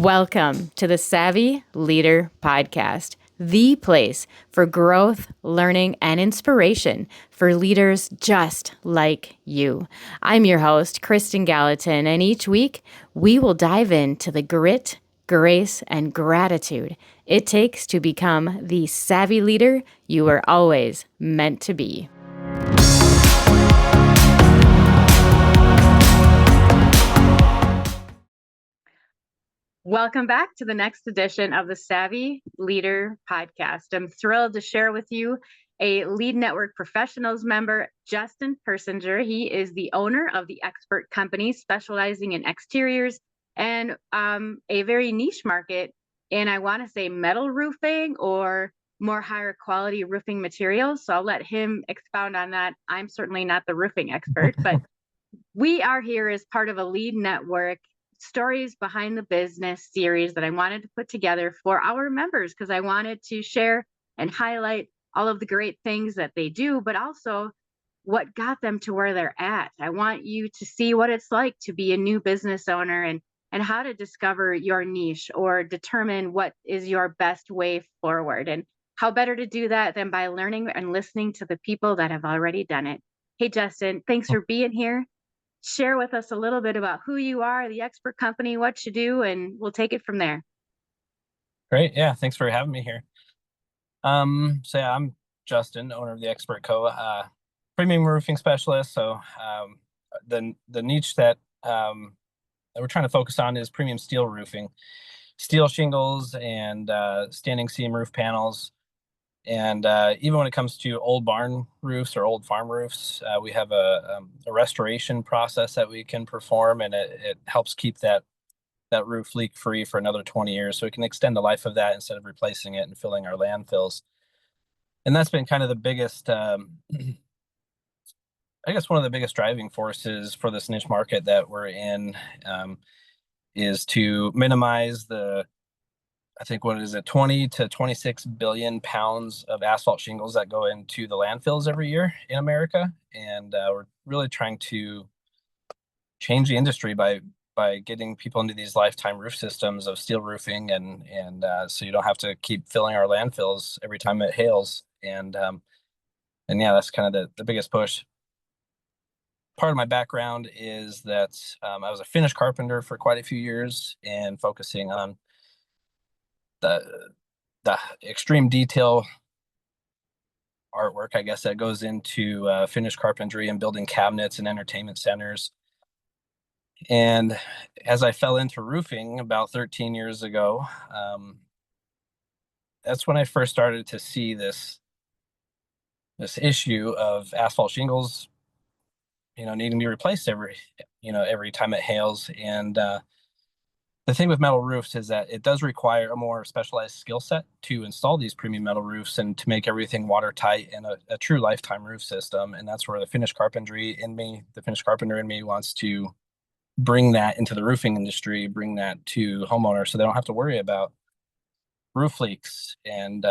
Welcome to the Savvy Leader Podcast, the place for growth, learning, and inspiration for leaders just like you. I'm your host, Kristin Gallatin, and each week we will dive into the grit, grace, and gratitude it takes to become the savvy leader you were always meant to be. Welcome back to the next edition of the Savvy Leader Podcast. I'm thrilled to share with you a Lead Network Professionals member, Justin Persinger. He is the owner of the Expert Company, specializing in exteriors and a very niche market in, I want to say, metal roofing or more higher quality roofing materials. So I'll let him expound on that. I'm certainly not the roofing expert, but we are here as part of a Lead Network Stories Behind the Business series that I wanted to put together for our members because I wanted to share and highlight all of the great things that they do, but also what got them to where they're at. I want you to see what it's like to be a new business owner and how to discover your niche or determine what is your best way forward. And how better to do that than by learning and listening to the people that have already done it. Hey, Justin, thanks for being here. Share with us a little bit about who you are, the Expert Company, what you do, and we'll take it from there. Great. Yeah. Thanks for having me here. I'm Justin, owner of the Expert Co., premium roofing specialist. So the niche that we're trying to focus on is premium steel roofing, steel shingles and standing seam roof panels. And even when it comes to old barn roofs or old farm roofs, we have a restoration process that we can perform, and it helps keep that roof leak free for another 20 years. So we can extend the life of that instead of replacing it and filling our landfills. And that's been kind of the biggest, I guess one of the biggest driving forces for this niche market that we're in, is to minimize I think, 20 to 26 billion pounds of asphalt shingles that go into the landfills every year in America. And we're really trying to change the industry by getting people into these lifetime roof systems of steel roofing. And so you don't have to keep filling our landfills every time it hails. And yeah, that's kind of the biggest push. Part of my background is that I was a finished carpenter for quite a few years and focusing on the extreme detail artwork, I guess, that goes into finished carpentry and building cabinets and entertainment centers. And as I fell into roofing about 13 years ago, that's when I first started to see this issue of asphalt shingles, needing to be replaced every time it hails. And the thing with metal roofs is that it does require a more specialized skill set to install these premium metal roofs and to make everything watertight and a true lifetime roof system. And that's where the finished carpenter in me wants to bring that into the roofing industry, bring that to homeowners so they don't have to worry about roof leaks and,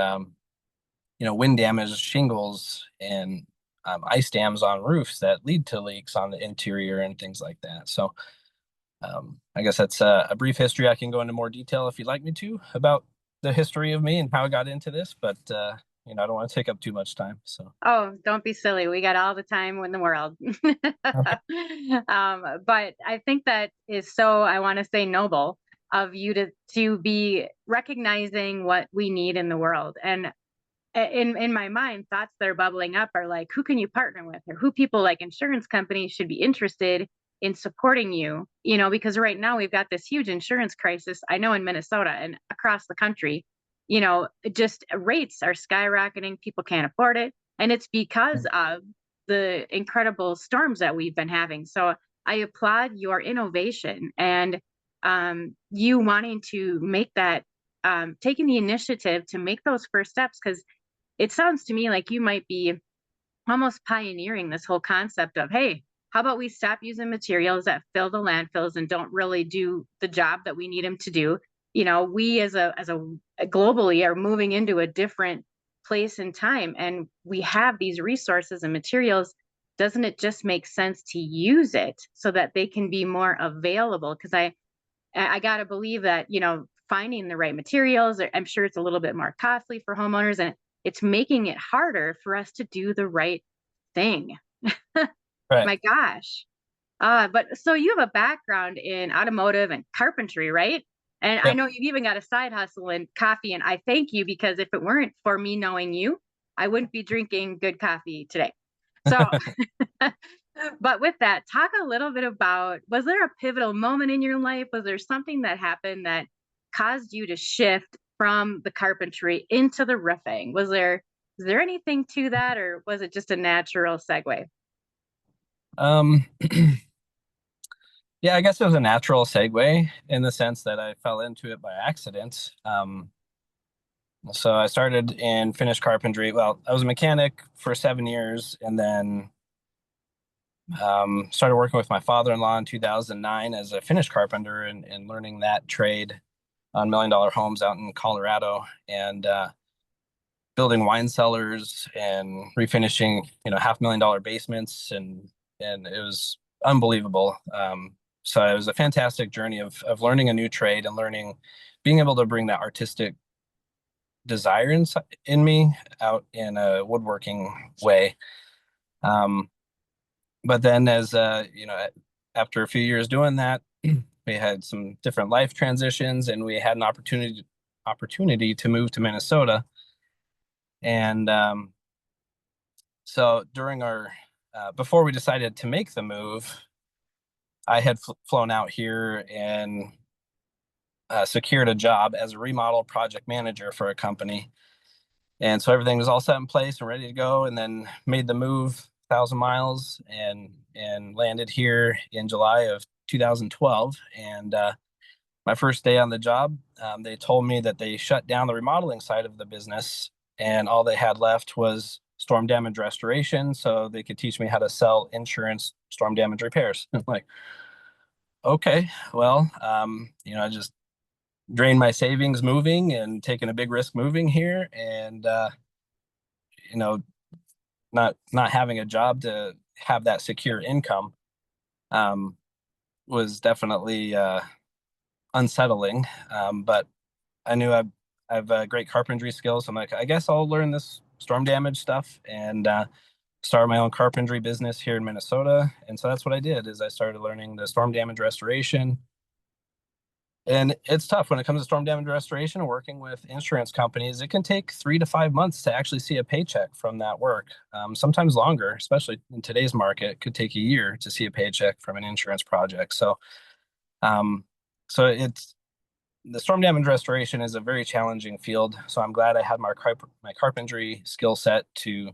wind damage, shingles, and ice dams on roofs that lead to leaks on the interior and things like that. So I guess that's a brief history. I can go into more detail if you'd like me to about the history of me and how I got into this, but I don't want to take up too much time. So. Oh, don't be silly. We got all the time in the world. But I think that is so, I want to say, noble of you to be recognizing what we need in the world. And in my mind, thoughts that are bubbling up are like, who can you partner with, or who people like insurance companies should be interested in supporting you, because right now we've got this huge insurance crisis. I know in Minnesota and across the country, just rates are skyrocketing. People can't afford it. And it's because of the incredible storms that we've been having. So I applaud your innovation and you wanting to make that, taking the initiative to make those first steps, because it sounds to me like you might be almost pioneering this whole concept of, hey, how about we stop using materials that fill the landfills and don't really do the job that we need them to do? We as a globally are moving into a different place in time, and we have these resources and materials. Doesn't it just make sense to use it so that they can be more available? Because I got to believe that, finding the right materials, I'm sure it's a little bit more costly for homeowners, and it's making it harder for us to do the right thing. Right. My gosh. But so you have a background in automotive and carpentry, right? And I Yep. know you've even got a side hustle in coffee, and I thank you, because if it weren't for me knowing you, I wouldn't be drinking good coffee today. So, but with that, talk a little bit about, was there a pivotal moment in your life? Was there something that happened that caused you to shift from the carpentry into the roofing? Was there anything to that, or was it just a natural segue? Um, yeah, I guess it was a natural segue in the sense that I fell into it by accident. So I started in finished carpentry. Well, I was a mechanic for 7 years, and then started working with my father-in-law in 2009 as a finished carpenter, and learning that trade on $1 million homes out in Colorado, and building wine cellars and refinishing, $500,000 basements, and it was unbelievable. So it was a fantastic journey of learning a new trade and being able to bring that artistic desire in me out in a woodworking way. Um, but then after a few years doing that, we had some different life transitions, and we had an opportunity to move to Minnesota. And so during our before we decided to make the move, I had flown out here and secured a job as a remodel project manager for a company. And so everything was all set in place and ready to go, and then made the move 1,000 miles and landed here in July of 2012. And my first day on the job, they told me that they shut down the remodeling side of the business, and all they had left was storm damage restoration, so they could teach me how to sell insurance storm damage repairs. Like, okay, well, I just drained my savings moving and taking a big risk moving here, and you know, not having a job to have that secure income um, was definitely unsettling. But I knew I have great carpentry skills. So I'm like, I guess I'll learn this storm damage stuff, and start my own carpentry business here in Minnesota. And so that's what I did, is I started learning the storm damage restoration. And it's tough when it comes to storm damage restoration and working with insurance companies. It can take 3 to 5 months to actually see a paycheck from that work. Sometimes longer, especially in today's market. It could take a year to see a paycheck from an insurance project. Um, so it's the storm damage restoration is a very challenging field. So I'm glad I had my carpentry skill set to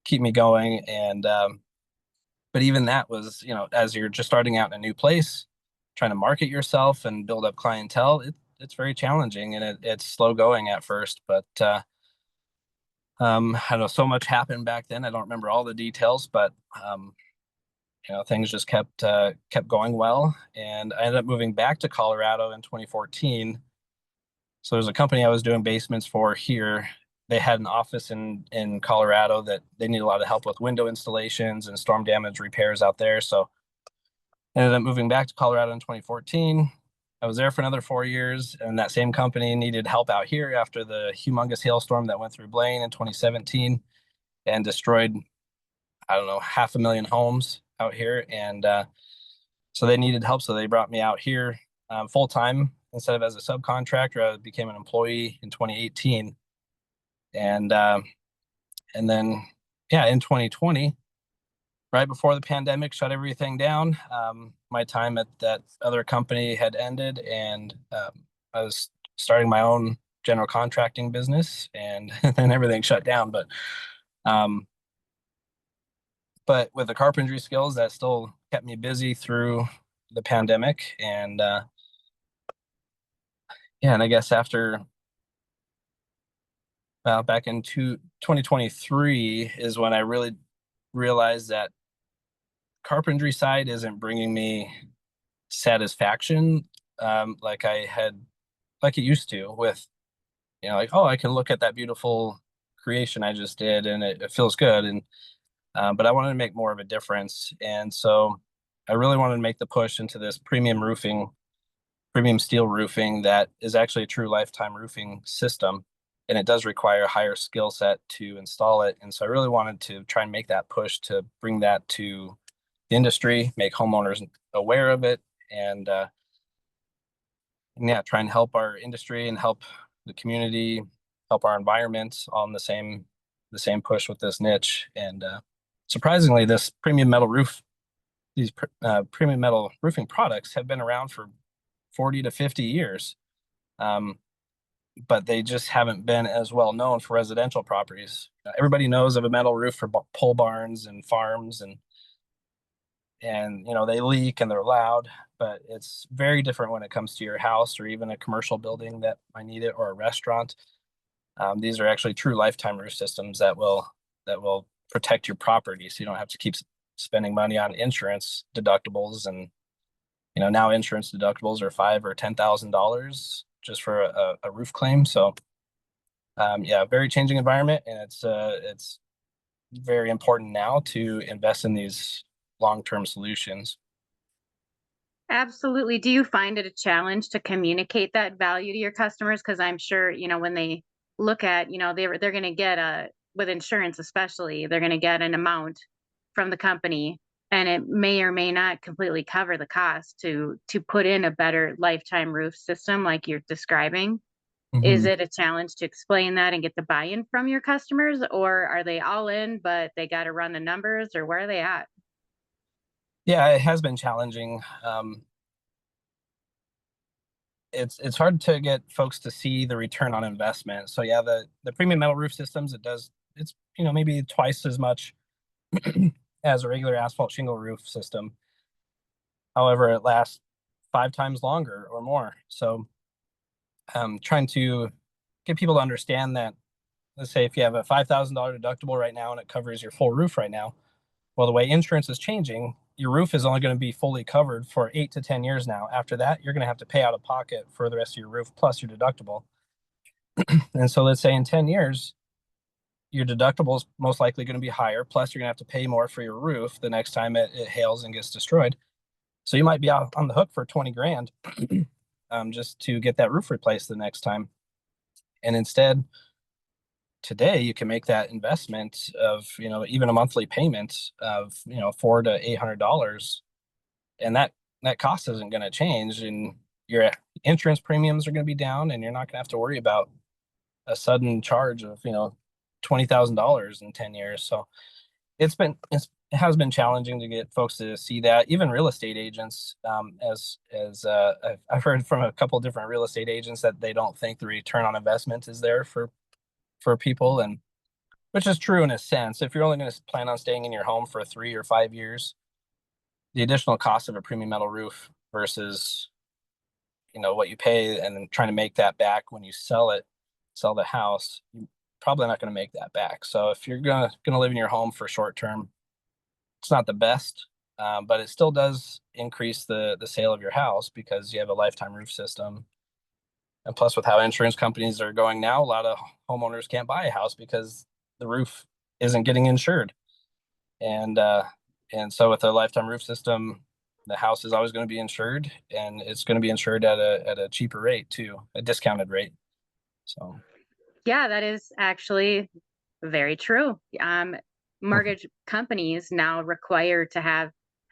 keep me going. And but even that was, as you're just starting out in a new place, trying to market yourself and build up clientele, it's very challenging, and it's slow going at first. But I know so much happened back then. I don't remember all the details, but things just kept going well, and I ended up moving back to Colorado in 2014. So there's a company I was doing basements for here. They had an office in Colorado that they need a lot of help with window installations and storm damage repairs out there. So I ended up moving back to Colorado in 2014. I was there for another 4 years, and that same company needed help out here after the humongous hailstorm that went through Blaine in 2017 and destroyed, I don't know, 500,000 homes out here. And so they needed help. So they brought me out here full time instead of as a subcontractor. I became an employee in 2018. And then, yeah, in 2020, right before the pandemic shut everything down, my time at that other company had ended, and I was starting my own general contracting business, and then everything shut down. Um, but with the carpentry skills, that still kept me busy through the pandemic. And yeah, and I guess after back in 2023 is when I really realized that carpentry side isn't bringing me satisfaction like it used to, with like, oh, I can look at that beautiful creation I just did, and it feels good. And but I wanted to make more of a difference, and so I really wanted to make the push into this premium roofing premium steel roofing that is actually a true lifetime roofing system, and it does require a higher skill set to install it. And so I really wanted to try and make that push to bring that to the industry, make homeowners aware of it, and yeah, try and help our industry and help the community, help our environment on the same push with this niche. And surprisingly, this these premium metal roofing products have been around for 40 to 50 years. But they just haven't been as well known for residential properties. Everybody knows of a metal roof for pole barns and farms, and they leak and they're loud, but it's very different when it comes to your house or even a commercial building that might need it, or a restaurant. These are actually true lifetime roof systems that will protect your property, so you don't have to keep spending money on insurance deductibles. And now insurance deductibles are $5,000 or $10,000 just for a roof claim. So yeah, very changing environment, and it's very important now to invest in these long-term solutions. Absolutely. Do you find it a challenge to communicate that value to your customers? Because I'm sure, when they look at, they're going to get with insurance especially, they're going to get an amount from the company, and it may or may not completely cover the cost to put in a better lifetime roof system like you're describing. Is it a challenge to explain that and get the buy-in from your customers, or are they all in, but they got to run the numbers, or where are they at? Yeah, it has been challenging. It's hard to get folks to see the return on investment. So yeah, the premium metal roof systems, it's maybe twice as much as a regular asphalt shingle roof system. However, it lasts 5 times longer or more. So trying to get people to understand that, let's say if you have a $5,000 deductible right now and it covers your full roof right now, well, the way insurance is changing, your roof is only going to be fully covered for 8 to 10 years now. After that, you're going to have to pay out of pocket for the rest of your roof plus your deductible. And so let's say in 10 years, your deductible is most likely going to be higher, plus you're going to have to pay more for your roof the next time it hails and gets destroyed. So you might be out on the hook for 20 grand just to get that roof replaced the next time. And instead, today you can make that investment of even a monthly payment of $400 to $800, and that cost isn't going to change, and your insurance premiums are going to be down, and you're not going to have to worry about a sudden charge of $20,000 in 10 years. So it has been challenging to get folks to see that. Even real estate agents, I've heard from a couple of different real estate agents that they don't think the return on investment is there for people, and which is true in a sense. If you're only going to plan on staying in your home for 3 or 5 years, the additional cost of a premium metal roof versus what you pay and then trying to make that back when you sell the house, you're probably not going to make that back. So if you're going to live in your home for short term, it's not the best, but it still does increase the sale of your house because you have a lifetime roof system. And plus, with how insurance companies are going now, a lot of homeowners can't buy a house because the roof isn't getting insured. And so with a lifetime roof system, the house is always going to be insured, and it's going to be insured at a cheaper rate too, a discounted rate. So Yeah, that is actually very true. Mortgage companies now require to have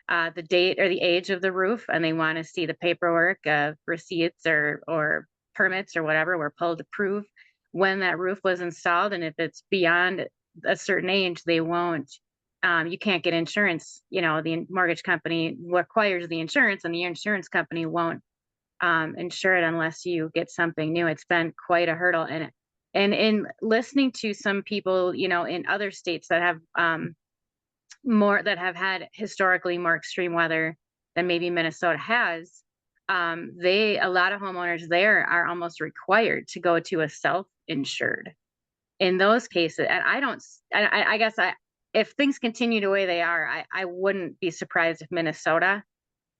the date or the age of the roof, and they want to see the paperwork of receipts or permits or whatever were pulled to prove when that roof was installed. And if it's beyond a certain age, they won't. You can't get insurance. The mortgage company requires the insurance, and the insurance company won't insure it unless you get something new. It's been quite a hurdle, and in listening to some people, in other states that have had historically more extreme weather than maybe Minnesota has, a lot of homeowners there are almost required to go to a self-insured in those cases. And I guess if things continue the way they are, I wouldn't be surprised if Minnesota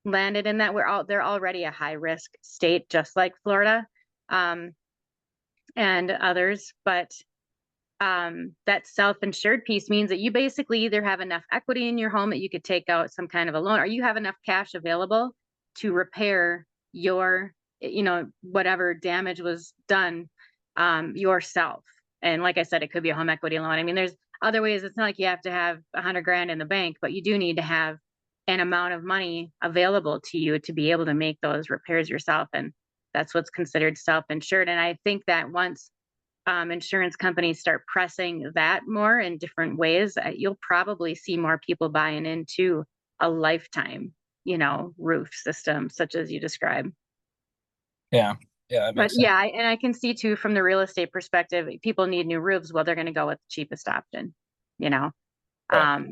landed in that. They're already a high risk state, just like Florida, and others. But that self-insured piece means that you basically either have enough equity in your home that you could take out some kind of a loan, or you have enough cash available to repair your whatever damage was done yourself. And like I said, it could be a home equity loan. I mean, there's other ways. It's not like you have to have $100,000 in the bank, but you do need to have an amount of money available to you to be able to make those repairs yourself. And that's what's considered self-insured. And I think that once insurance companies start pressing that more in different ways, you'll probably see more people buying into a lifetime, roof system such as you described. Yeah. Yeah, that But makes sense. yeah, and I can see too from the real estate perspective, people need new roofs. Well, they're going to go with the cheapest option, you know. Right.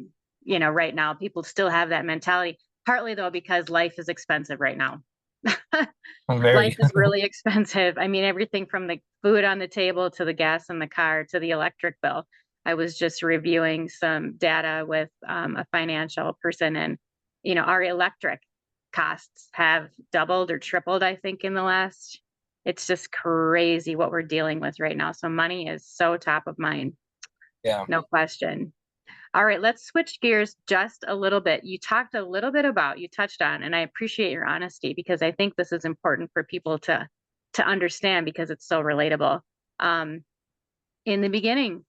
Right now people still have that mentality, partly though because life is expensive right now. Life Very. is really expensive. I mean, everything from the food on the table to the gas in the car to the electric bill. I was just reviewing some data with a financial person, and our electric costs have doubled or tripled, I think, in the last. It's just crazy what we're dealing with right now. So money is so top of mind, Yeah. no question. All right, let's switch gears just a little bit. You touched on, and I appreciate your honesty because I think this is important for people to understand because it's so relatable. Um, in the beginning,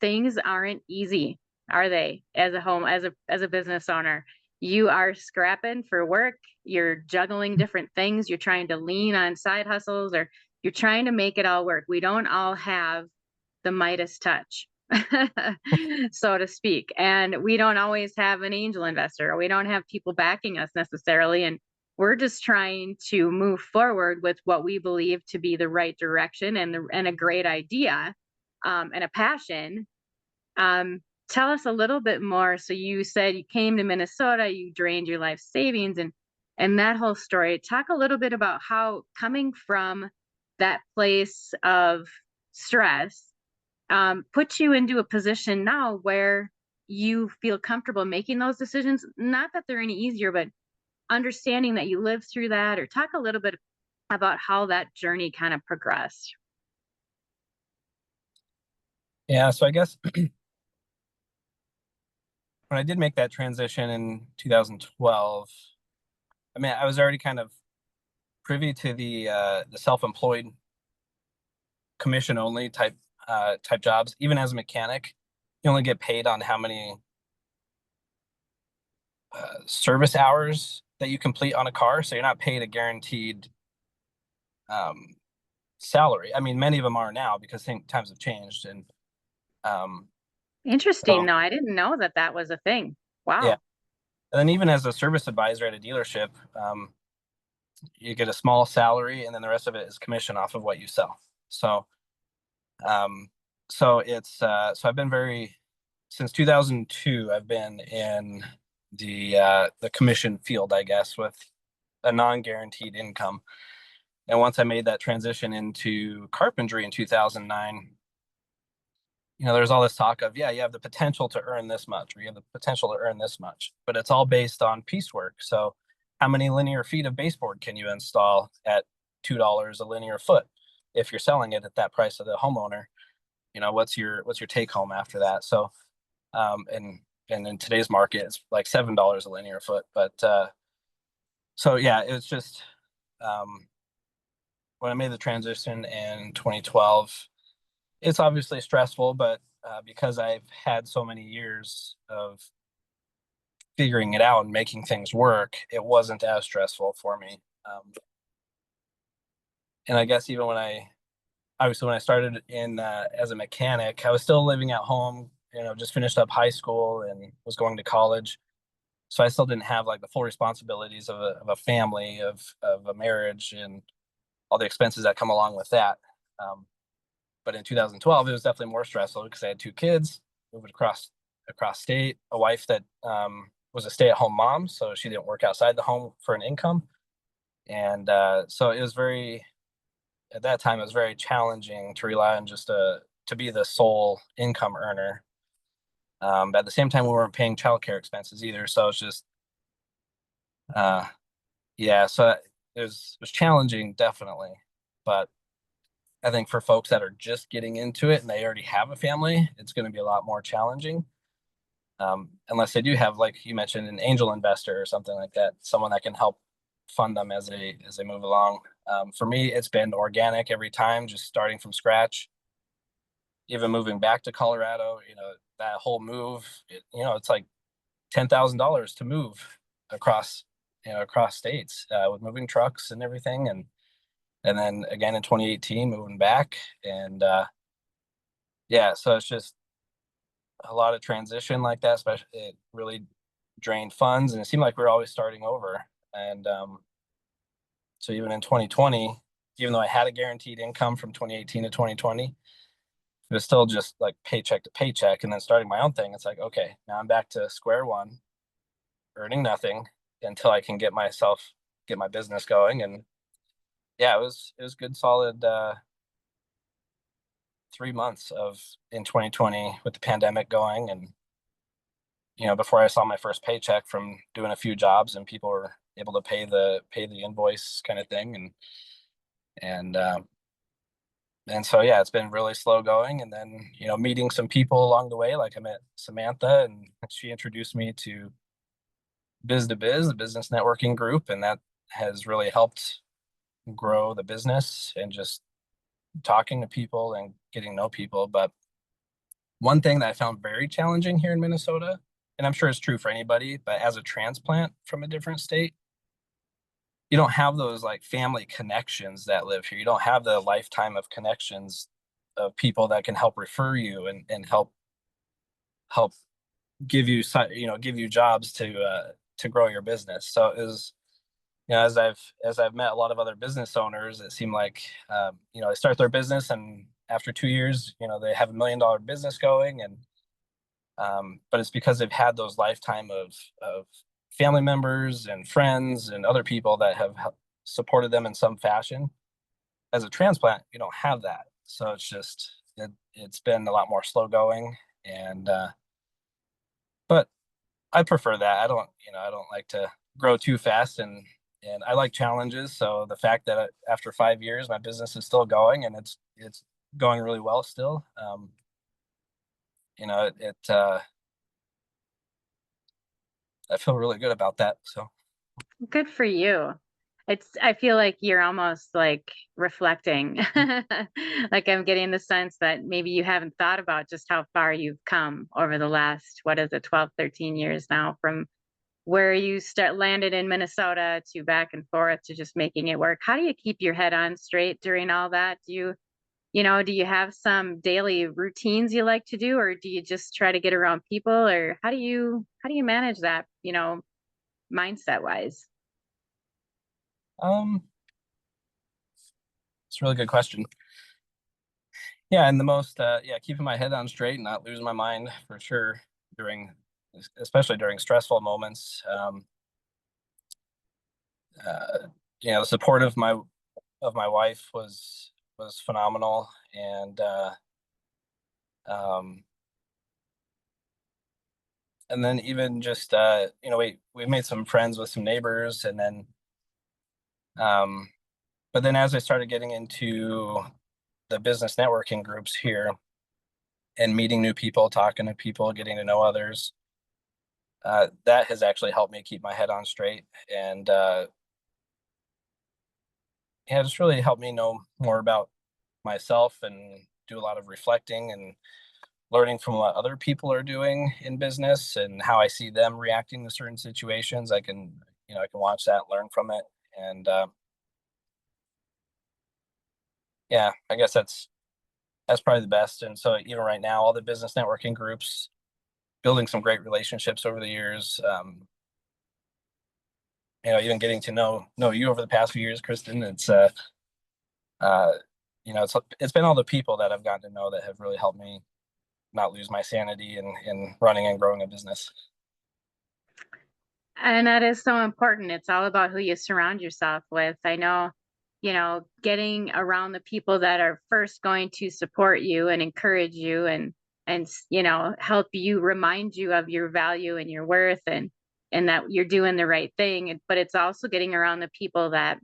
things aren't easy, are they? As a business owner, you are scrapping for work, you're juggling different things, you're trying to lean on side hustles, or you're trying to make it all work. We don't all have the Midas touch, so to speak. And we don't always have an angel investor, or we don't have people backing us necessarily. And we're just trying to move forward with what we believe to be the right direction and a great idea, and a passion. Um, Tell us a little bit more. So you said you came to Minnesota, you drained your life savings, and that whole story. Talk a little bit about how coming from that place of stress put you into a position now where you feel comfortable making those decisions. Not that they're any easier, but understanding that you lived through that, or talk a little bit about how that journey kind of progressed. Yeah. So I guess when I did make that transition in 2012, I mean, I was already kind of privy to the self-employed commission only type jobs. Even as a mechanic, you only get paid on how many service hours that you complete on a car, so you're not paid a guaranteed um, salary. I mean, many of them are now because times have changed, and um, Interesting. so No, I didn't know that that was a thing. yeah. Wow. And then even as a service advisor at a dealership, you get a small salary, and then the rest of it is commission off of what you sell. So, um, so I've been since 2002. I've been in the commission field, I guess, with a non-guaranteed income. And once I made that transition into carpentry in 2009, there's all this talk of, yeah, you have the potential to earn this much, or you have the potential to earn this much, but it's all based on piecework. So how many linear feet of baseboard can you install at $2 a linear foot? If you're selling it at that price of the homeowner, what's your take home after that? So, and in today's market, it's like $7 a linear foot. But, so yeah, it was just, when I made the transition in 2012, it's obviously stressful, but because I've had so many years of figuring it out and making things work, it wasn't as stressful for me. And I guess even when I started in as a mechanic, I was still living at home, just finished up high school and was going to college. So I still didn't have like the full responsibilities of a family, of a marriage, and all the expenses that come along with that. But in 2012, it was definitely more stressful because I had two kids, moved across state, a wife that was a stay-at-home mom, so she didn't work outside the home for an income. And so it was at that time, it was very challenging to rely on just to be the sole income earner. But at the same time, we weren't paying childcare expenses either. So it's just, yeah, so it was challenging, definitely. But I think for folks that are just getting into it and they already have a family, it's going to be a lot more challenging. Unless they do have, like you mentioned, an angel investor or something like that, someone that can help fund them as they move along. For me, it's been organic every time, just starting from scratch. Even moving back to Colorado, that whole move, it's like $10,000 to move across, across states with moving trucks and everything, and then again in 2018 moving back, and yeah, so it's just a lot of transition like that. Especially, it really drained funds, and it seemed like we were always starting over. And so even in 2020, even though I had a guaranteed income from 2018 to 2020, it was still just like paycheck to paycheck. And then starting my own thing, it's like, okay, now I'm back to square one, earning nothing until I can get my business going. And yeah, it was good, solid 3 months of in 2020 with the pandemic going, and before I saw my first paycheck from doing a few jobs and people were able to pay the invoice kind of thing, and and so yeah, it's been really slow going. And then meeting some people along the way, like I met Samantha, and she introduced me to Biz to Biz, the business networking group, and that has really helped grow the business and just talking to people and getting to know people. But one thing that I found very challenging here in Minnesota, and I'm sure it's true for anybody, but as a transplant from a different state, you don't have those like family connections that live here. You don't have the lifetime of connections of people that can help refer you and help give you jobs to grow your business. So it was, as I've met a lot of other business owners, it seemed like they start their business, and after 2 years, they have $1 million business going, and but it's because they've had those lifetime of family members and friends and other people that have supported them in some fashion. As a transplant, you don't have that, so it's been a lot more slow going, and but I prefer that. I don't like to grow too fast, and I like challenges. So the fact that after 5 years, my business is still going, and it's going really well still. I feel really good about that. So Good for you. I feel like you're almost like reflecting. Like I'm getting the sense that maybe you haven't thought about just how far you've come over the last, what is it, 12, 13 years now, from where you landed in Minnesota to back and forth to just making it work. How do you keep your head on straight during all that? Do you have some daily routines you like to do, or do you just try to get around people, or how do you manage that, mindset wise? um, it's a really good question. Yeah, and the most yeah, keeping my head on straight and not losing my mind for sure during, especially during stressful moments. Uh, the support of my wife was phenomenal, um, and then even just we made some friends with some neighbors, and then um, but then as I started getting into the business networking groups here and meeting new people, talking to people, getting to know others, that has actually helped me keep my head on straight, and yeah, just really helped me know more about myself and do a lot of reflecting and learning from what other people are doing in business and how I see them reacting to certain situations. I can watch that, learn from it, and yeah, I guess that's probably the best. And so even right now, all the business networking groups, building some great relationships over the years. Even getting to know you over the past few years, Kristin. Uh, it's been all the people that I've gotten to know that have really helped me not lose my sanity in running and growing a business. And that is so important. It's all about who you surround yourself with. I know, getting around the people that are first going to support you and encourage you and help you, remind you of your value and your worth, and that you're doing the right thing. But it's also getting around the people that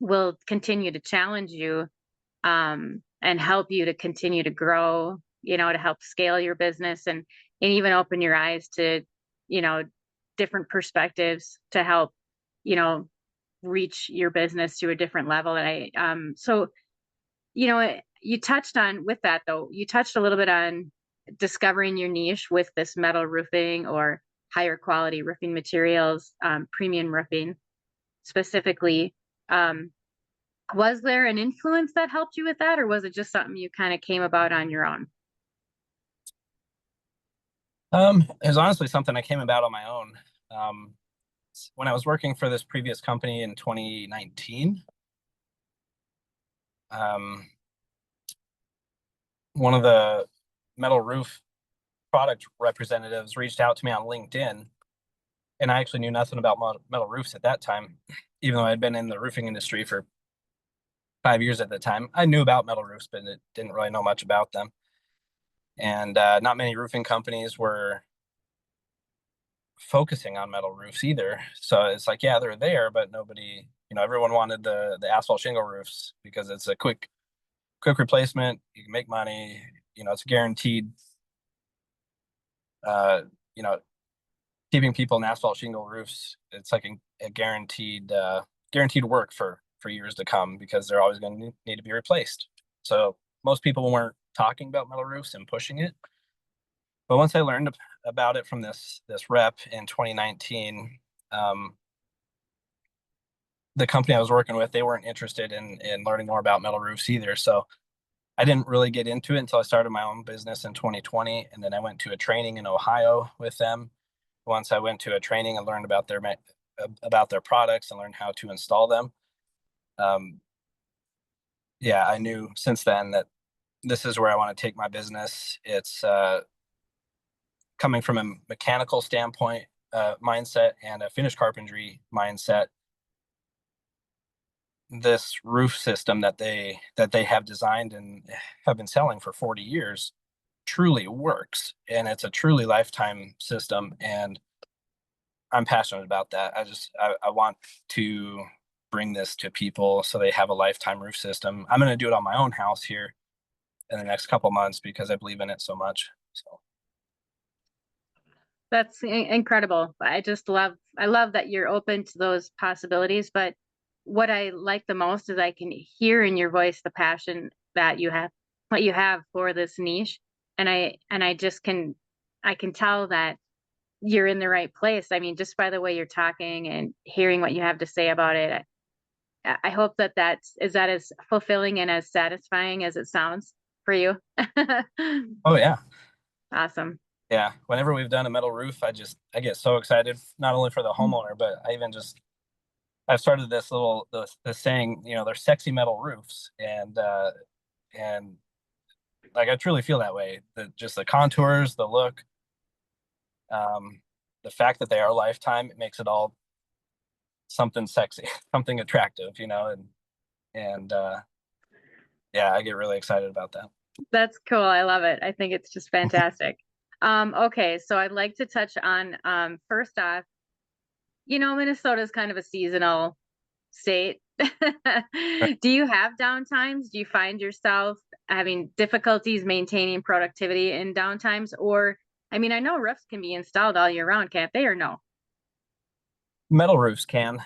will continue to challenge you, and help you to continue to grow, to help scale your business, and even open your eyes to, you know, different perspectives to help, you know, reach your business to a different level. And so, you touched on with that though, you touched a little bit on discovering your niche with this metal roofing or higher quality roofing materials, premium roofing specifically. Um, was there an influence that helped you with that, or was it just something you kind of came about on your own? It was honestly something I came about on my own. Um, when I was working for this previous company in 2019, um, one of the metal roof product representatives reached out to me on LinkedIn, and I actually knew nothing about metal roofs at that time, even though I'd been in the roofing industry for 5 years at the time. I knew about metal roofs, but didn't really know much about them. And not many roofing companies were focusing on metal roofs either. So it's like, yeah, they're there, but nobody, everyone wanted the asphalt shingle roofs because it's a quick replacement. You can make money. It's guaranteed. Uh, you know, Keeping people in asphalt shingle roofs, it's like a guaranteed work for years to come because they're always going to need to be replaced. So most people weren't talking about metal roofs and pushing it. But once I learned about it from this rep in 2019, the company I was working with, they weren't interested in learning more about metal roofs either. So I didn't really get into it until I started my own business in 2020, and then I went to a training in Ohio with them. Once I went to a training and learned about their products and learned how to install them, yeah, I knew since then that this is where I want to take my business. It's coming from a mechanical standpoint mindset and a finished carpentry mindset. This roof system that they have designed and have been selling for 40 years truly works, and it's a truly lifetime system, and I'm passionate about that. I want to bring this to people so they have a lifetime roof system. I'm going to do it on my own house here in the next couple months because I believe in it so much. So That's incredible. I love that you're open to those possibilities. But what I like the most is I can hear in your voice the passion that you have, what you have for this niche. And I just I can tell that you're in the right place. I mean, just by the way you're talking and hearing what you have to say about it, I hope that is that as fulfilling and as satisfying as it sounds for you. oh yeah. Awesome. Yeah, whenever we've done a metal roof, I get so excited, not only for the homeowner, but I've started this the saying, they're sexy metal roofs, and like I truly feel that way. Just the contours, the look, um, the fact that they are lifetime, it makes it all something sexy, something attractive, and yeah, I get really excited about that. That's cool. I love it. I think it's just fantastic. Okay, so I'd like to touch on first off, Minnesota is kind of a seasonal state. Do you have downtimes? Do you find yourself having difficulties maintaining productivity in downtimes? Or, I mean, I know roofs can be installed all year round, can't they? Or no? Metal roofs can.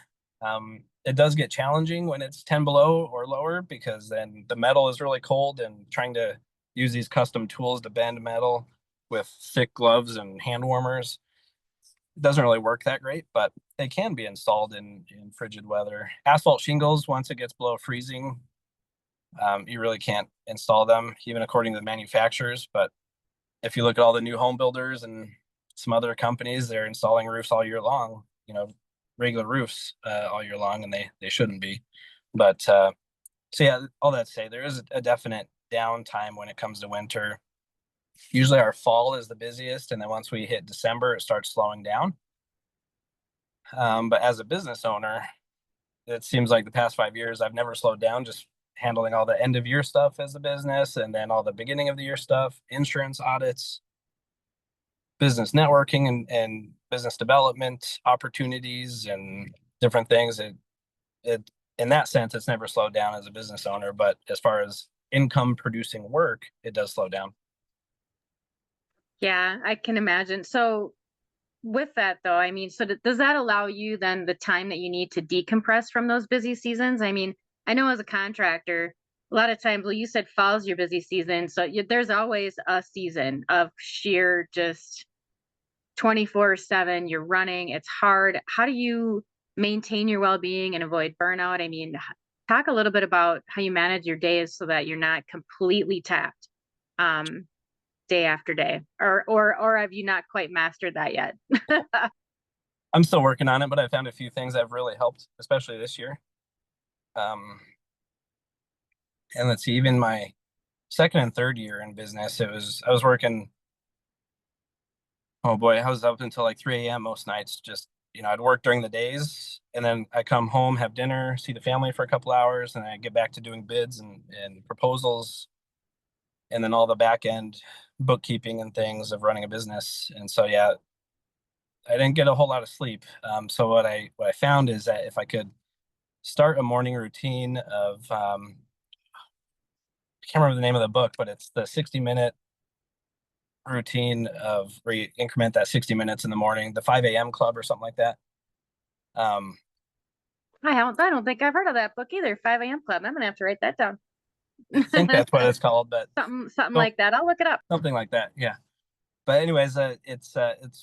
It does get challenging when it's 10 below or lower because then the metal is really cold, and trying to use these custom tools to bend metal with thick gloves and hand warmers, it doesn't really work that great, but they can be installed in frigid weather. Asphalt shingles, once it gets below freezing, you really can't install them, even according to the manufacturers. But if you look at all the new home builders and some other companies, they're installing roofs all year long, regular roofs all year long, and they shouldn't be. But so yeah, all that to say, there is a definite downtime when it comes to winter. Usually our fall is the busiest, and then once we hit December, it starts slowing down. But as a business owner, it seems like the past 5 years, I've never slowed down, just handling all the end of year stuff as a business, and then all the beginning of the year stuff, insurance audits, business networking, and business development opportunities and different things. It in that sense, it's never slowed down as a business owner, but as far as income producing work, it does slow down. Yeah, I can imagine. So with that though, I mean, so does that allow you then the time that you need to decompress from those busy seasons? I mean, I know as a contractor, a lot of times, well, you said fall's your busy season, so there's always a season of sheer just 24/7. You're running, it's hard. How do you maintain your well-being and avoid burnout? I mean, talk a little bit about how you manage your days so that you're not completely tapped. Um, Day after day, or have you not quite mastered that yet? I'm still working on it, but I found a few things that have really helped, especially this year. And let's see, even my second and third year in business, I was working, oh boy, I was up until like 3 a.m. most nights. Just, I'd work during the days, and then I come home, have dinner, see the family for a couple hours, and I get back to doing bids and proposals, and then all the back end bookkeeping and things of running a business. And so, yeah, I didn't get a whole lot of sleep. So what I found is that if I could start a morning routine of, I can't remember the name of the book, but it's the 60-minute routine of where you increment that 60 minutes in the morning, the 5 a.m. club or something like that. Um, I don't think I've heard of that book either. 5 a.m. Club. I'm gonna have to write that down. I think that's what it's called, but Something like that. I'll look it up. something like that. Yeah. But anyways, it's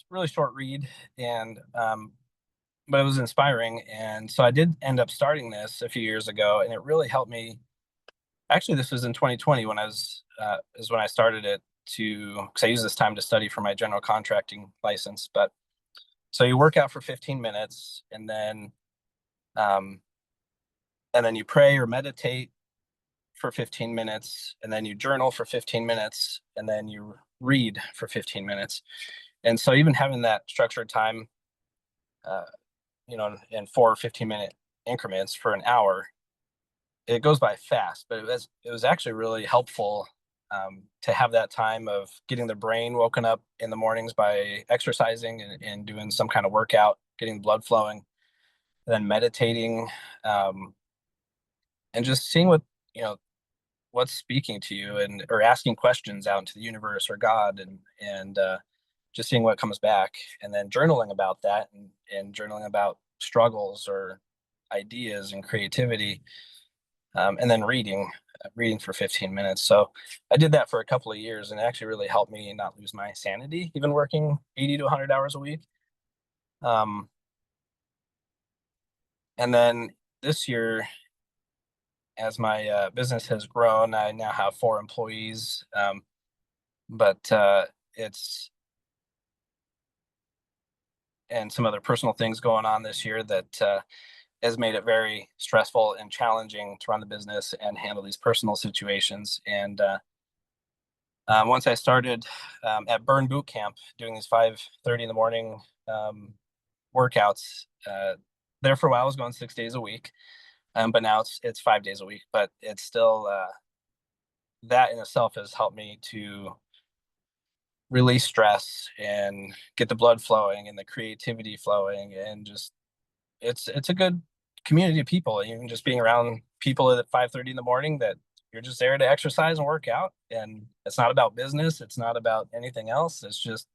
really short read, and but it was inspiring, and so I did end up starting this a few years ago, and it really helped me. Actually, this was in 2020 when is when I started it, because I use this time to study for my general contracting license. But so you work out for 15 minutes, um, and then you pray or meditate for 15 minutes, and then you journal for 15 minutes, and then you read for 15 minutes. And so even having that structured time, uh, in 4 15-minute increments for an hour, it goes by fast, but it was actually really helpful, to have that time of getting the brain woken up in the mornings by exercising and doing some kind of workout, getting the blood flowing, then meditating, and just seeing what's speaking to you, and or asking questions out into the universe or God, and just seeing what comes back, and then journaling about that, and journaling about struggles or ideas and creativity, and then reading for 15 minutes. So I did that for a couple of years, and it actually really helped me not lose my sanity, even working 80 to 100 hours a week. Um, and then this year, as my business has grown, I now have 4 employees. But it's and some other personal things going on this year that has made it very stressful and challenging to run the business and handle these personal situations. And once I started at Burn Boot Camp doing these 5:30 in the morning workouts, there for a while I was going 6 days a week, but now it's 5 days a week. But it's still that in itself has helped me to release stress and get the blood flowing and the creativity flowing, and just it's a good community of people. Even just being around people at 5:30 in the morning that you're just there to exercise and work out, and it's not about business, it's not about anything else. It's just,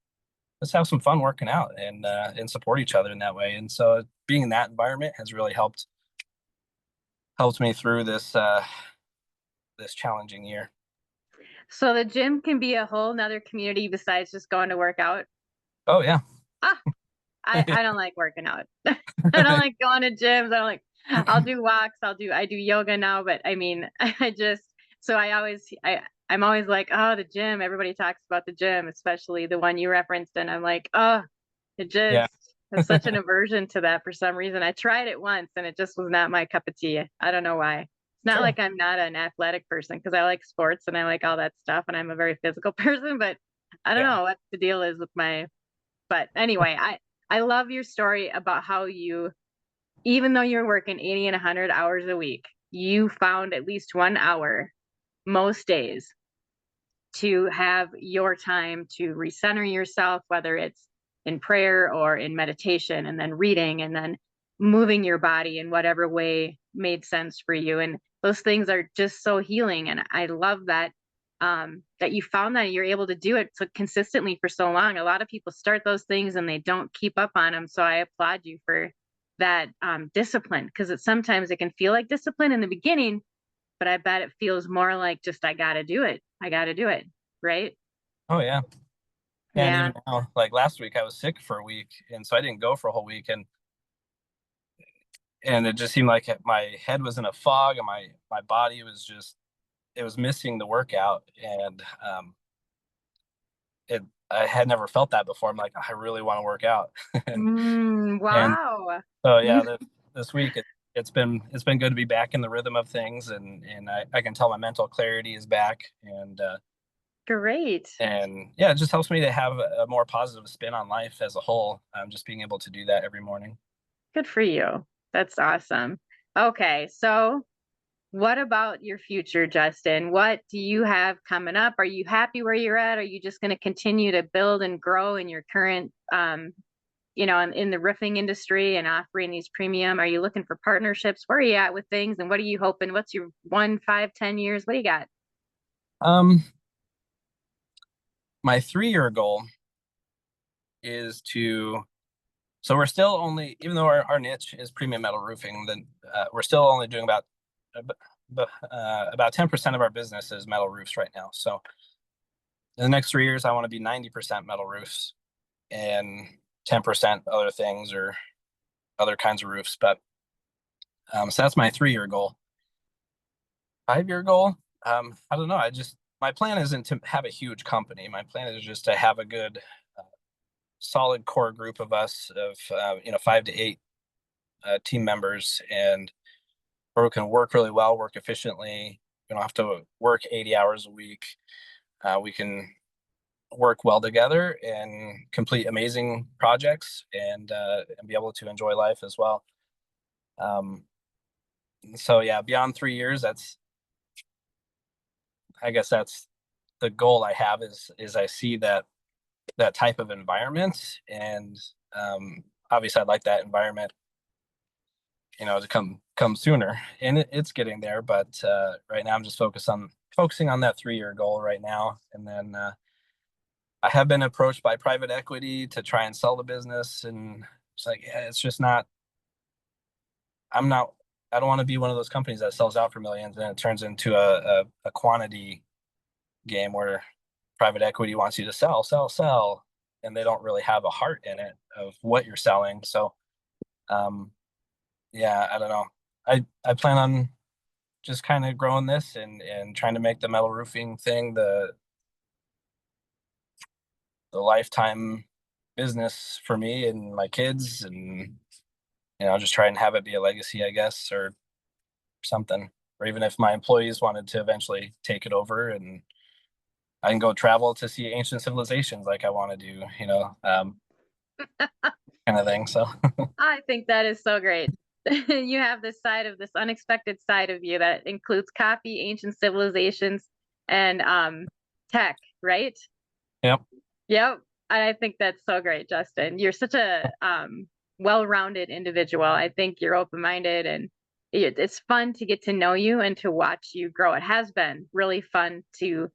let's have some fun working out, and support each other in that way. And so being in that environment has really helped me through this challenging year. So the gym can be a whole nother community besides just going to work out. Oh yeah. Ah, I don't like working out. I don't like going to gyms. I don't like, I'll do walks. I do yoga now, but I mean, I'm always like, oh, the gym. Everybody talks about the gym, especially the one you referenced. And I'm like, oh, it Yeah. just has such an aversion to that for some reason. I tried it once and it just was not my cup of tea. I don't know why. It's not Sure. like I'm not an athletic person, because I like sports and I like all that stuff, and I'm a very physical person, but I don't Yeah. know what the deal is with but anyway, I love your story about how you, even though you're working 80 and 100 hours a week, you found at least 1 hour most days to have your time to recenter yourself, whether it's in prayer or in meditation, and then reading, and then moving your body in whatever way made sense for you. And those things are just so healing. And I love that. that you found that you're able to do it so consistently for so long. A lot of people start those things and they don't keep up on them. So I applaud you for that discipline, because sometimes it can feel like discipline in the beginning, but I bet it feels more like just, I got to do it. I got to do it. Right. Oh yeah. And Yeah. even now, like last week, I was sick for a week, and so I didn't go for a whole week, and it just seemed like my head was in a fog, and my body was just, it was missing the workout, and it I had never felt that before. I'm like, I really want to work out, and Wow. so yeah, this week it's been good to be back in the rhythm of things, and I can tell my mental clarity is back, Great. and yeah, it just helps me to have a more positive spin on life as a whole. Just being able to do that every morning. Good for you. That's awesome. Okay. So what about your future, Justin? What do you have coming up? Are you happy where you're at? Are you just going to continue to build and grow in your current, in the roofing industry and offering these premium? Are you looking for partnerships? Where are you at with things? And what are you hoping? What's your 1, 5, 10 years? What do you got? Um, my 3-year goal is to, so we're still only, even though our niche is premium metal roofing, then we're still only doing about 10% of our business is metal roofs right now. So in the next 3 years, I want to be 90% metal roofs and 10% other things or other kinds of roofs. But so that's my 3-year goal. 5-year goal, I don't know. My plan isn't to have a huge company. My plan is just to have a good, solid core group of us of 5 to 8 team members, and where we can work really well, work efficiently. We don't have to work 80 hours a week. We can work well together and complete amazing projects, and be able to enjoy life as well. So yeah, beyond 3 years, I guess that's the goal I have, is I see that type of environment, and obviously I'd like that environment to come sooner, and it's getting there, but right now I'm just focusing on that 3-year goal right now. And then I have been approached by private equity to try and sell the business, and it's like, yeah, it's just not, I'm not, I don't want to be one of those companies that sells out for millions and it turns into a quantity game where private equity wants you to sell, and they don't really have a heart in it of what you're selling. So um yeah, I don't know. I plan on just kind of growing this, and trying to make the metal roofing thing the lifetime business for me and my kids, and just try and have it be a legacy, I guess, or something. Or even if my employees wanted to eventually take it over, and I can go travel to see ancient civilizations like I want to do, kind of thing. So I think that is so great. You have this unexpected side of you that includes coffee, ancient civilizations, and tech, right? yep. Yep. I think that's so great, Justin. You're such a well-rounded individual. I think you're open-minded, and it's fun to get to know you and to watch you grow. It has been really fun to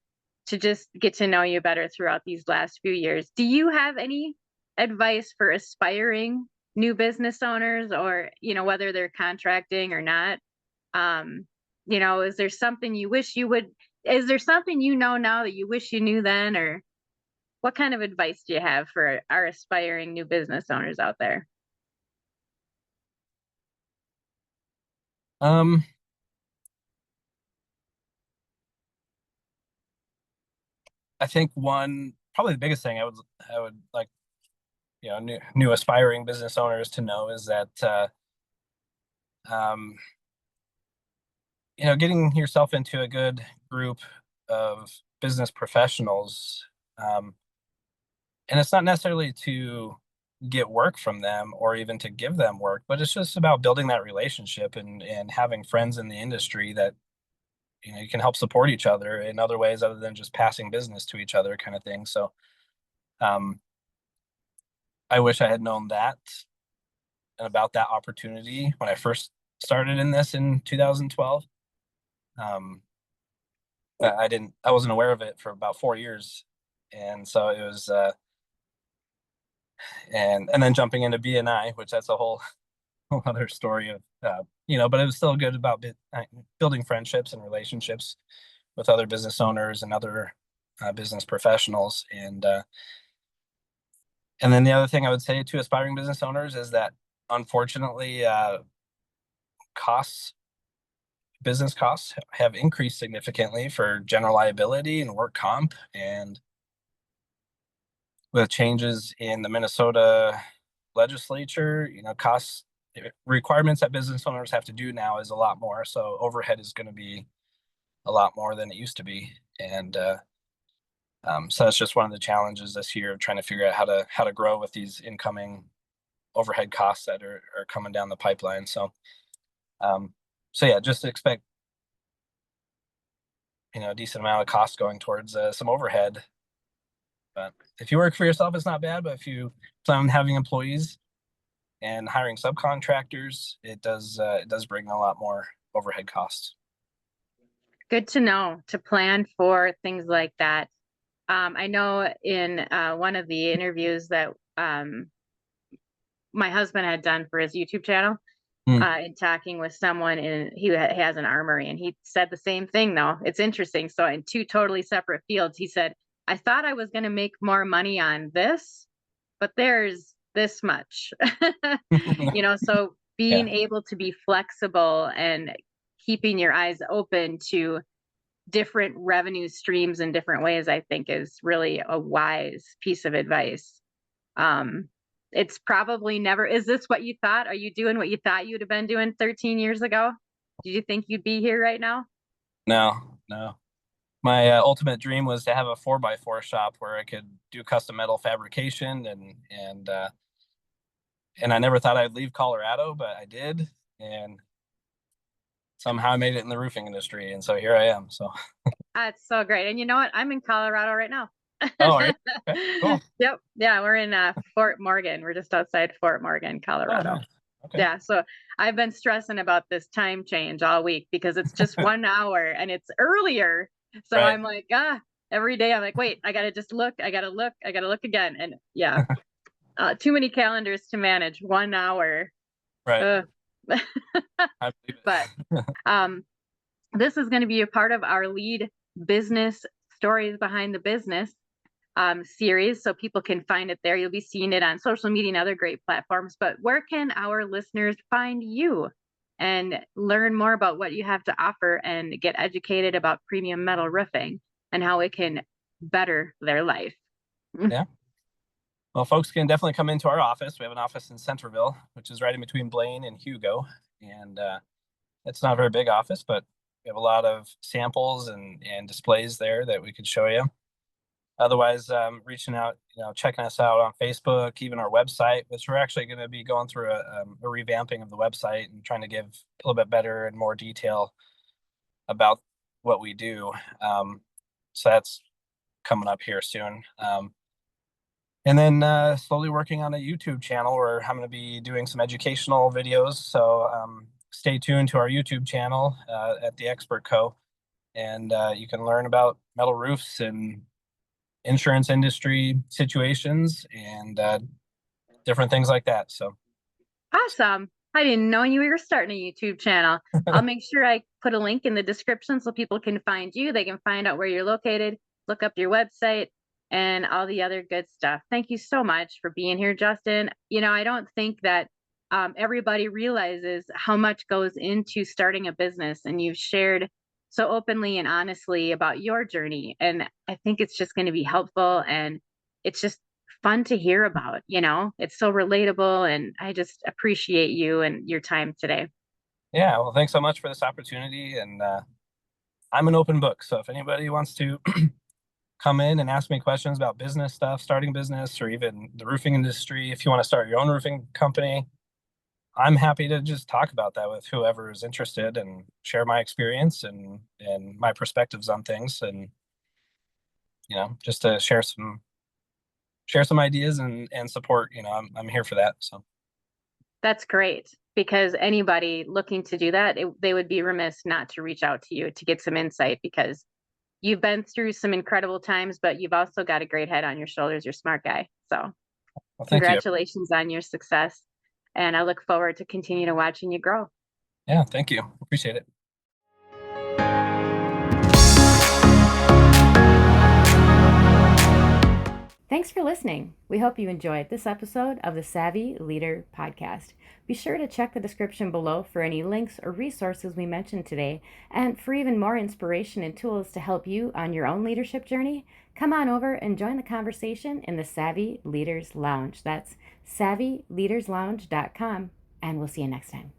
just get to know you better throughout these last few years. Do you have any advice for aspiring new business owners, or whether they're contracting or not? Is there something you wish you would, is there something now that you wish you knew then, or what kind of advice do you have for our aspiring new business owners out there? um I think probably the biggest thing I would like new aspiring business owners to know is that um getting yourself into a good group of business professionals, um and it's not necessarily to get work from them or even to give them work, but it's just about building that relationship, and having friends in the industry that you can help support each other in other ways other than just passing business to each other, kind of thing. So um I wish I had known that and about that opportunity when I first started in this in 2012. Um I wasn't aware of it for about 4 years. And so it was, and then jumping into BNI, which that's a whole other story of, but it was still good about building friendships and relationships with other business owners and other business professionals. And then the other thing I would say to aspiring business owners is that unfortunately, business costs have increased significantly for general liability and work comp. And with changes in the Minnesota legislature, costs requirements that business owners have to do now is a lot more. So overhead is going to be a lot more than it used to be. And so that's just one of the challenges this year of trying to figure out how to grow with these incoming overhead costs that are coming down the pipeline. So yeah, just expect a decent amount of cost going towards some overhead. But if you work for yourself, it's not bad. But if you plan on having employees and hiring subcontractors, it does bring a lot more overhead costs. Good to know to plan for things like that. I know in one of the interviews that my husband had done for his YouTube channel, in talking with someone, and he has an armory, and he said the same thing. Though it's interesting. So in two totally separate fields, he said, "I thought I was going to make more money on this, but there's this much." So being able to be flexible and keeping your eyes open to different revenue streams in different ways, I think is really a wise piece of advice. It's probably never, is this what you thought? Are you doing what you thought you'd have been doing 13 years ago? Did you think you'd be here right now? No. My ultimate dream was to have a 4x4 shop where I could do custom metal fabrication, and I never thought I'd leave Colorado, but I did, and somehow I made it in the roofing industry, and so here I am. So that's so great. And you know what? I'm in Colorado right now. Oh, are you? Okay, cool. Yep. Yeah, we're in Fort Morgan. We're just outside Fort Morgan, Colorado. Oh, nice. Okay. Yeah, so I've been stressing about this time change all week because it's just 1 hour and it's earlier. So Right. I'm like, every day I'm like, wait, I gotta just look, I gotta look again. And yeah, too many calendars to manage, 1 hour. Right. I believe it. But this is going to be a part of our lead business stories behind the business series, so people can find it there. You'll be seeing it on social media and other great platforms. But where can our listeners find you and learn more about what you have to offer and get educated about premium metal roofing and how it can better their life? Yeah. Well, folks can definitely come into our office. We have an office in Centerville, which is right in between Blaine and Hugo. And it's not a very big office, but we have a lot of samples and displays there that we could show you. Otherwise, reaching out, checking us out on Facebook, even our website, which we're actually going to be going through a revamping of the website and trying to give a little bit better and more detail about what we do. So that's coming up here soon. And then slowly working on a YouTube channel where I'm going to be doing some educational videos. So stay tuned to our YouTube channel at The Expert Co. And you can learn about metal roofs and insurance industry situations and different things like that. So awesome. I didn't know you were starting a YouTube channel. I'll make sure I put a link in the description so people can find you. They can find out where you're located, look up your website, and all the other good stuff. Thank you so much for being here, Justin. I don't think that everybody realizes how much goes into starting a business, and you've shared so openly and honestly about your journey. And I think it's just going to be helpful, and it's just fun to hear about. It's so relatable, and I just appreciate you and your time today. Yeah, well, thanks so much for this opportunity. And I'm an open book. So if anybody wants to come in and ask me questions about business stuff, starting business, or even the roofing industry, if you want to start your own roofing company, I'm happy to just talk about that with whoever is interested and share my experience and my perspectives on things, and just to share some ideas and support. I'm here for that. So That's great, because anybody looking to do that, they would be remiss not to reach out to you to get some insight, because you've been through some incredible times, but you've also got a great head on your shoulders. You're a smart guy. So Well, thank you. congratulations on your success. And I look forward to continue to watching you grow. Yeah, thank you. Appreciate it. Thanks for listening. We hope you enjoyed this episode of the Savvy Leader Podcast. Be sure to check the description below for any links or resources we mentioned today, and for even more inspiration and tools to help you on your own leadership journey. Come on over and join the conversation in the Savvy Leaders Lounge. That's savvyleaderslounge.com, and we'll see you next time.